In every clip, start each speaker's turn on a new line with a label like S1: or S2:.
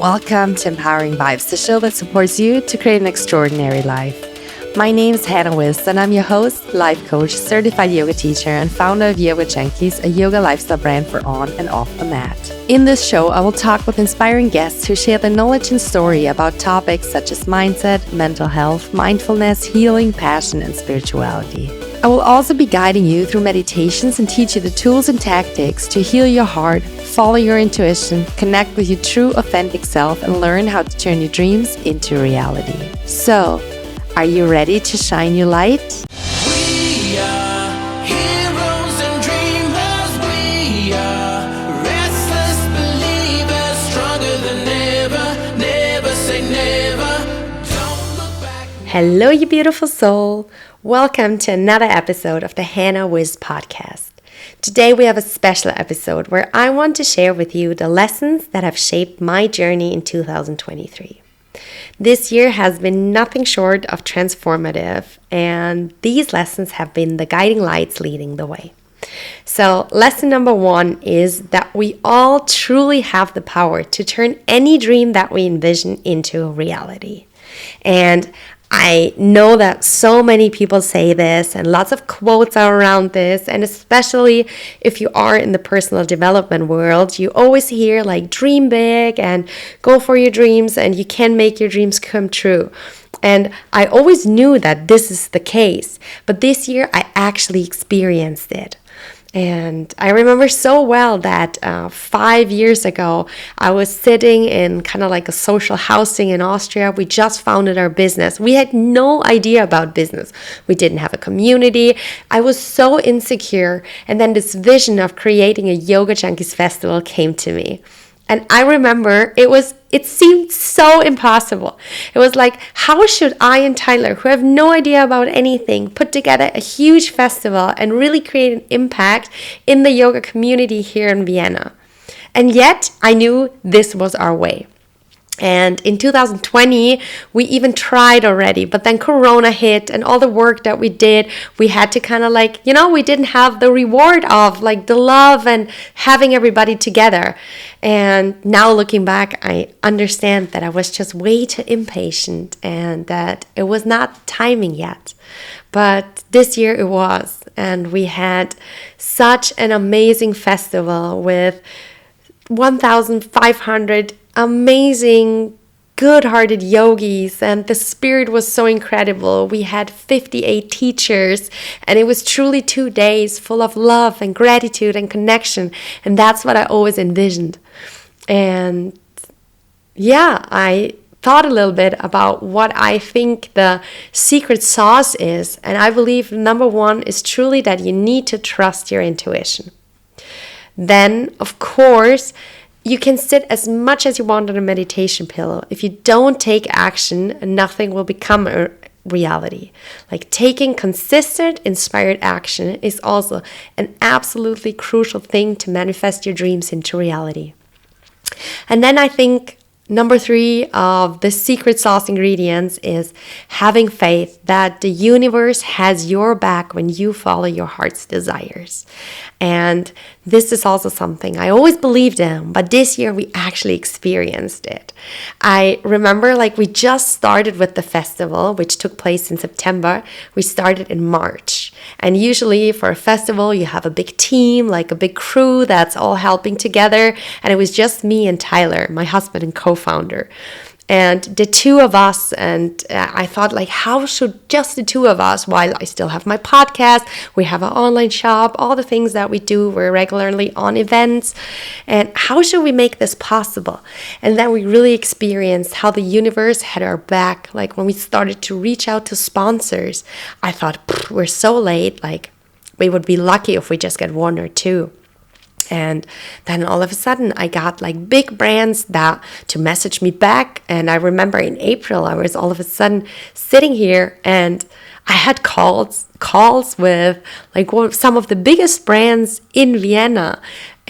S1: Welcome to Empowering Vibes, the show that supports you to create an extraordinary life. My name is Hannah Wiz, and I'm your host, life coach, certified yoga teacher, and founder of Yoga Junkies, a yoga lifestyle brand for on and off the mat. In this show, I will talk with inspiring guests who share their knowledge and story about topics such as mindset, mental health, mindfulness, healing, passion, and spirituality. I will also be guiding you through meditations and teach you the tools and tactics to heal your heart, follow your intuition, connect with your true authentic self, and learn how to turn your dreams into reality. So, are you ready to shine your light?
S2: We are heroes and dreamers. We are restless believers, stronger than ever. Never say never. Don't look back.
S1: Hello, you beautiful soul. Welcome to another episode of the Hannah Wiz Podcast. Today we have a special episode where I want to share with you the lessons that have shaped my journey in 2023. This year has been nothing short of transformative, and these lessons have been the guiding lights leading the way. So, lesson number one is that we all truly have the power to turn any dream that we envision into a reality. And I know that so many people say this and lots of quotes are around this, and especially if you are in the personal development world, you always hear like dream big and go for your dreams and you can make your dreams come true. And I always knew that this is the case, but this year I actually experienced it. And I remember so well that 5 years ago, I was sitting in kind of like a social housing in Austria. We just founded our business. We had no idea about business. We didn't have a community. I was so insecure. And then this vision of creating a Yoga Junkies festival came to me. And I remember it seemed so impossible. It was like, how should I and Tyler, who have no idea about anything, put together a huge festival and really create an impact in the yoga community here in Vienna? And yet I knew this was our way. And in 2020, we even tried already, but then Corona hit and all the work that we did, we had to kind of like, we didn't have the reward of like the love and having everybody together. And now looking back, I understand that I was just way too impatient and that it was not timing yet. But this year it was, and we had such an amazing festival with 1,500 amazing, good-hearted yogis, and the spirit was so incredible. We had 58 teachers, and it was truly 2 days full of love and gratitude and connection, and that's what I always envisioned. And yeah, I thought a little bit about what I think the secret sauce is, and I believe number one is truly that you need to trust your intuition. Then, of course, you can sit as much as you want on a meditation pillow. If you don't take action, nothing will become a reality. Like taking consistent, inspired action is also an absolutely crucial thing to manifest your dreams into reality. And then I think number 3 of the secret sauce ingredients is having faith that the universe has your back when you follow your heart's desires. And this is also something I always believed in, but this year we actually experienced it. I remember we just started with the festival, which took place in September. We started in March. And usually for a festival, you have a big team, like a big crew that's all helping together. And it was just me and Tyler, my husband and co-founder. And the two of us, and I thought how should just the two of us, while I still have my podcast, we have an online shop, all the things that we do, we're regularly on events, and how should we make this possible? And then we really experienced how the universe had our back. When we started to reach out to sponsors, I thought, we're so late, we would be lucky if we just get 1 or 2. And then all of a sudden I got big brands that to message me back. And I remember in April, I was all of a sudden sitting here and I had calls with some of the biggest brands in Vienna.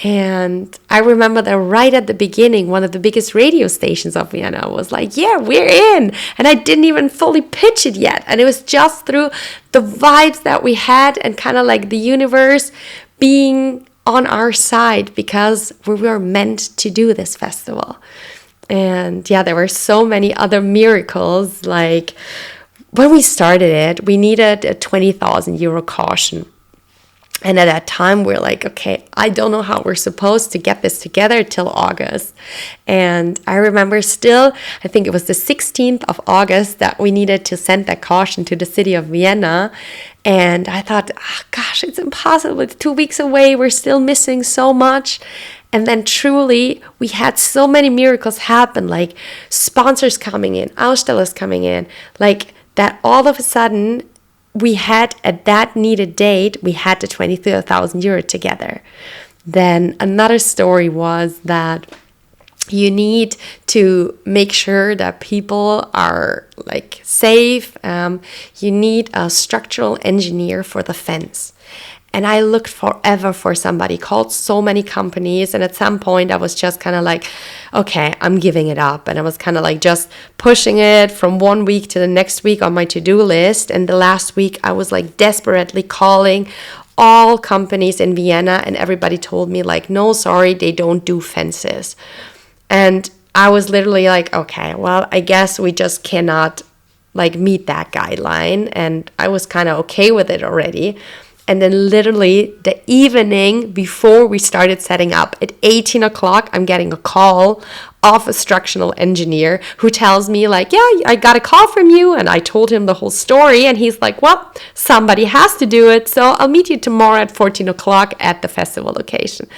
S1: And I remember that right at the beginning, one of the biggest radio stations of Vienna was yeah, we're in. And I didn't even fully pitch it yet. And it was just through the vibes that we had and kind of the universe being on our side because we were meant to do this festival. And yeah, there were so many other miracles. Like when we started it, we needed a 20,000 euro caution. And at that time, we're like, okay, I don't know how we're supposed to get this together till August. And I remember still, I think it was the 16th of August that we needed to send that caution to the city of Vienna. And I thought, gosh, it's impossible. It's 2 weeks away. We're still missing so much. And then truly, we had so many miracles happen, like sponsors coming in, Ausstellers coming in, like that all of a sudden, we had at that needed date, we had the 23,000 euro together. Then another story was that you need to make sure that people are like safe. You need a structural engineer for the fence. And I looked forever for somebody, called so many companies. And at some point I was just kind of like, okay, I'm giving it up. And I was kind of like just pushing it from 1 week to the next week on my to-do list. And the last week I was like desperately calling all companies in Vienna. And everybody told me like, no, sorry, they don't do fences. And I was literally like, okay, well, I guess we just cannot like meet that guideline. And I was kind of okay with it already. And then literally the evening before we started setting up at 18 o'clock, I'm getting a call of a structural engineer who tells me like, yeah, I got a call from you. And I told him the whole story. And he's like, well, somebody has to do it. So I'll meet you tomorrow at 14 o'clock at the festival location.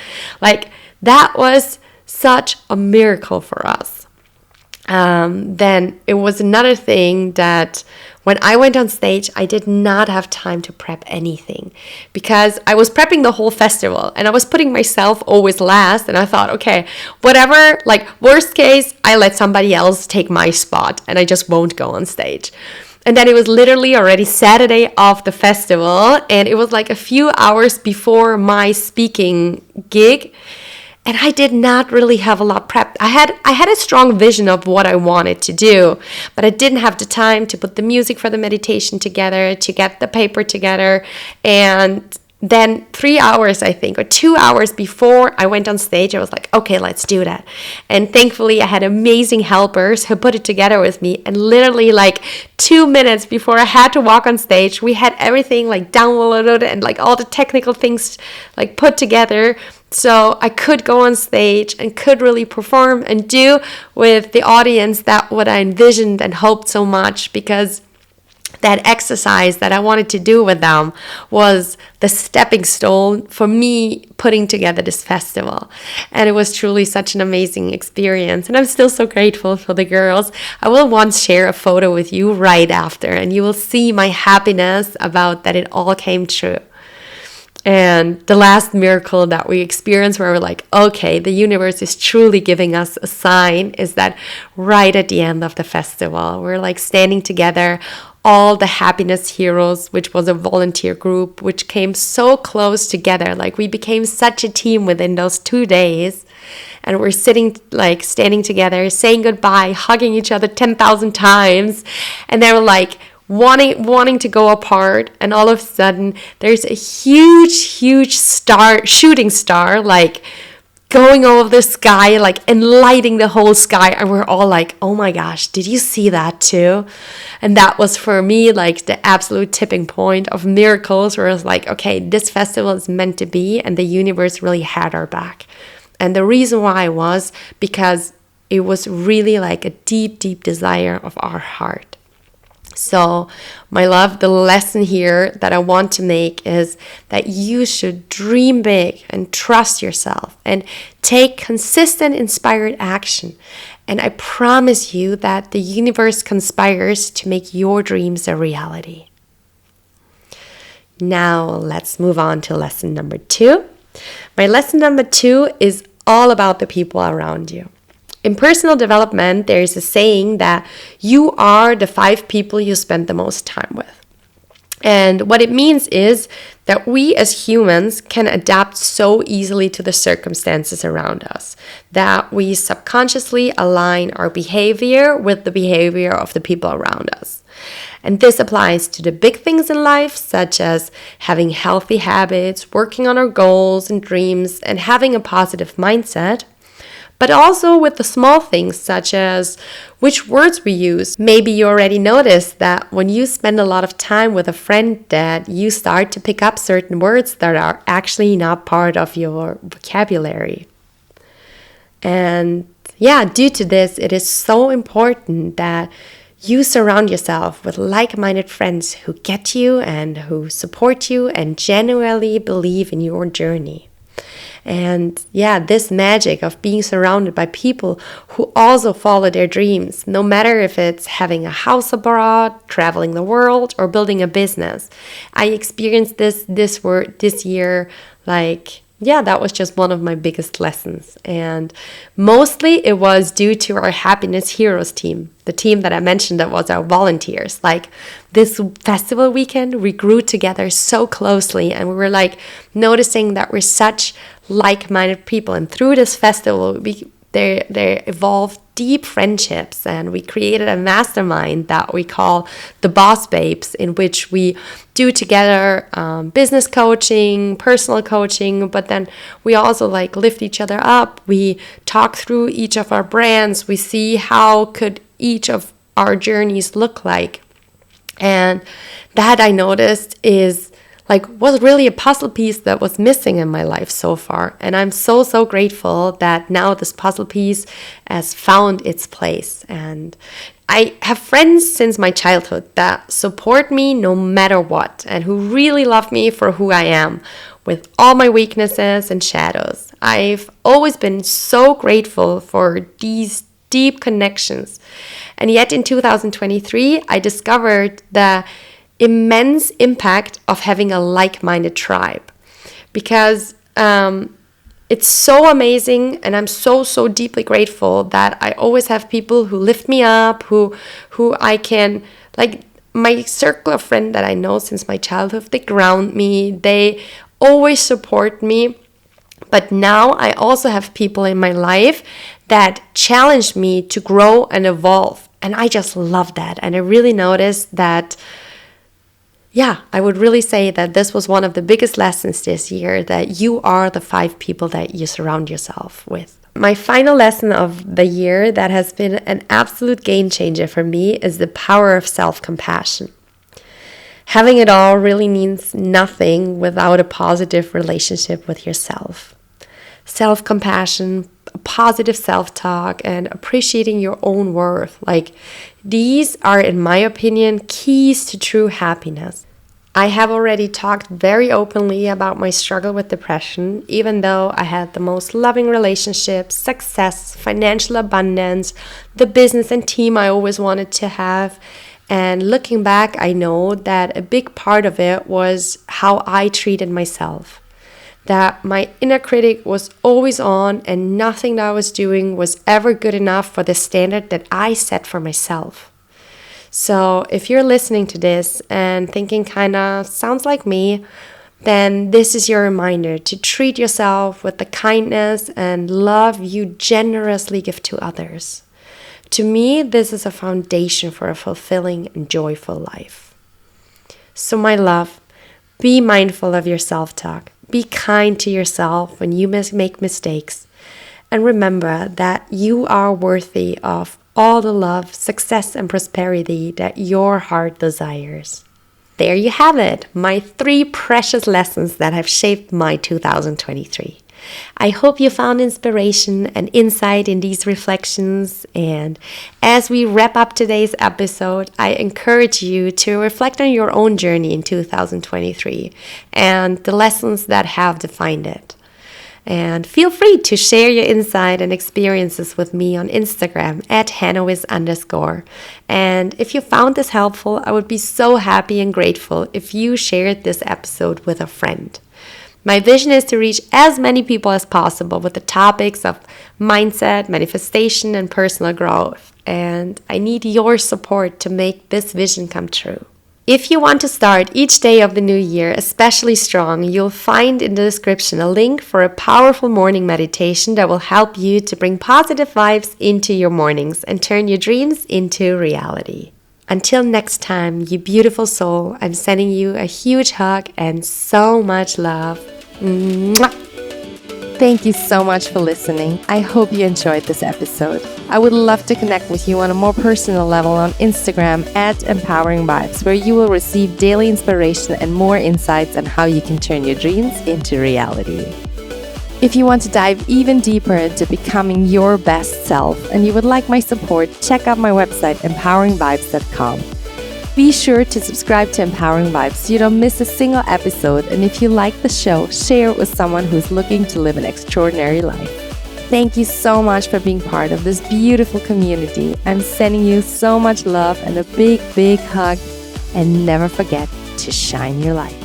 S1: Like that was such a miracle for us. Then it was another thing that when I went on stage, I did not have time to prep anything because I was prepping the whole festival and I was putting myself always last. And I thought, okay, whatever, like worst case, I let somebody else take my spot and I just won't go on stage. And then it was literally already Saturday of the festival and it was like a few hours before my speaking gig. And I did not really have a lot prepped. I had a strong vision of what I wanted to do, but I didn't have the time to put the music for the meditation together, to get the paper together. And then 3 hours, I think, or 2 hours before I went on stage, I was like, okay, let's do that. And thankfully, I had amazing helpers who put it together with me. And literally like 2 minutes before I had to walk on stage, we had everything like downloaded and like all the technical things like put together. So I could go on stage and could really perform and do with the audience that what I envisioned and hoped so much, because that exercise that I wanted to do with them was the stepping stone for me putting together this festival. And it was truly such an amazing experience. And I'm still so grateful for the girls. I will once share a photo with you right after, and you will see my happiness about that it all came true. And the last miracle that we experienced where we're like, okay, the universe is truly giving us a sign, is that right at the end of the festival, we're like standing together, all the happiness heroes, which was a volunteer group, which came so close together. Like we became such a team within those 2 days. And we're sitting, like standing together, saying goodbye, hugging each other 10,000 times. And they were like, wanting to go apart, and all of a sudden there's a huge shooting star like going over the sky, like enlightening the whole sky, and we're all like, oh my gosh, did you see that too? And that was for me like the absolute tipping point of miracles, where I was like, okay, this festival is meant to be, and the universe really had our back. And the reason why was because it was really like a deep desire of our heart. So, my love, the lesson here that I want to make is that you should dream big and trust yourself and take consistent, inspired action. And I promise you that the universe conspires to make your dreams a reality. Now, let's move on to lesson number 2. My lesson number 2 is all about the people around you. In personal development, there is a saying that you are the 5 people you spend the most time with. And what it means is that we as humans can adapt so easily to the circumstances around us that we subconsciously align our behavior with the behavior of the people around us. And this applies to the big things in life, such as having healthy habits, working on our goals and dreams, and having a positive mindset. but also with the small things such as which words we use. Maybe you already noticed that when you spend a lot of time with a friend that you start to pick up certain words that are actually not part of your vocabulary. And yeah, due to this, it is so important that you surround yourself with like-minded friends who get you and who support you and genuinely believe in your journey. And yeah, this magic of being surrounded by people who also follow their dreams, no matter if it's having a house abroad, traveling the world, or building a business. I experienced this year, that was just one of my biggest lessons. And mostly it was due to our Happiness Heroes team, the team that I mentioned that was our volunteers. Like this festival weekend, we grew together so closely and we were noticing that we're such like-minded people. And through this festival, there evolved deep friendships, and we created a mastermind that we call the Boss Babes, in which we do together business coaching, personal coaching, but then we also lift each other up. We talk through each of our brands. We see how could each of our journeys look like. And that I noticed was really a puzzle piece that was missing in my life so far. And I'm so grateful that now this puzzle piece has found its place. And I have friends since my childhood that support me no matter what, and who really love me for who I am, with all my weaknesses and shadows. I've always been so grateful for these deep connections. And yet in 2023, I discovered the immense impact of having a like-minded tribe, because it's so amazing, and I'm so deeply grateful that I always have people who lift me up, who I can, my circle of friends that I know since my childhood. They ground me, they always support me. But now I also have people in my life that challenge me to grow and evolve, and I just love that. And I really noticed that I would really say that this was one of the biggest lessons this year, that you are the 5 people that you surround yourself with. My final lesson of the year that has been an absolute game changer for me is the power of self-compassion. Having it all really means nothing without a positive relationship with yourself. Self-compassion, positive self-talk, and appreciating your own worth. These are, in my opinion, keys to true happiness. I have already talked very openly about my struggle with depression, even though I had the most loving relationships, success, financial abundance, the business and team I always wanted to have. And looking back, I know that a big part of it was how I treated myself. That my inner critic was always on, and nothing that I was doing was ever good enough for the standard that I set for myself. So if you're listening to this and thinking kind of sounds like me, then this is your reminder to treat yourself with the kindness and love you generously give to others. To me, this is a foundation for a fulfilling and joyful life. So my love, be mindful of your self-talk. Be kind to yourself when you make mistakes. And remember that you are worthy of all the love, success, and prosperity that your heart desires. There you have it, my 3 precious lessons that have shaped my 2023. I hope you found inspiration and insight in these reflections. And as we wrap up today's episode, I encourage you to reflect on your own journey in 2023 and the lessons that have defined it. And feel free to share your insight and experiences with me on Instagram at HannahWiz_. And if you found this helpful, I would be so happy and grateful if you shared this episode with a friend. My vision is to reach as many people as possible with the topics of mindset, manifestation, and personal growth. And I need your support to make this vision come true. If you want to start each day of the new year especially strong, you'll find in the description a link for a powerful morning meditation that will help you to bring positive vibes into your mornings and turn your dreams into reality. Until next time, you beautiful soul, I'm sending you a huge hug and so much love. Mwah! Thank you so much for listening. I hope you enjoyed this episode. I would love to connect with you on a more personal level on Instagram at Empowering Vibes, where you will receive daily inspiration and more insights on how you can turn your dreams into reality. If you want to dive even deeper into becoming your best self and you would like my support, check out my website, empoweringvibes.com. Be sure to subscribe to Empowering Vibes so you don't miss a single episode. And if you like the show, share it with someone who's looking to live an extraordinary life. Thank you so much for being part of this beautiful community. I'm sending you so much love and a big, big hug. And never forget to shine your light.